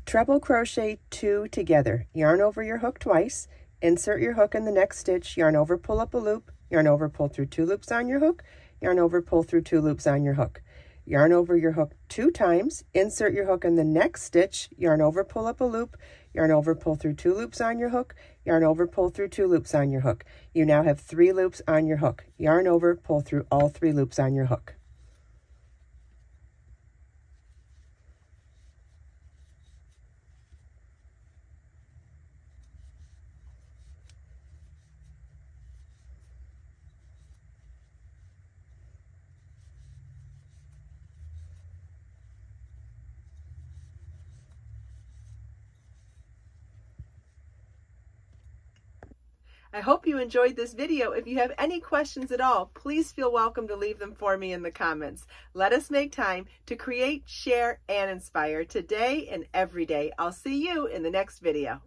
Treble crochet 2 together. Yarn over your hook twice, insert your hook in the next stitch, yarn over, pull up a loop, yarn over, pull through 2 loops on your hook, yarn over, pull through 2 loops on your hook. Yarn over your hook 2 times, insert your hook in the next stitch, yarn over, pull up a loop, yarn over, pull through 2 loops on your hook, yarn over, pull through 2 loops on your hook. You now have 3 loops on your hook. Yarn over, pull through all 3 loops on your hook. I hope you enjoyed this video. If you have any questions at all, please feel welcome to leave them for me in the comments. Let us make time to create, share, and inspire today and every day. I'll see you in the next video.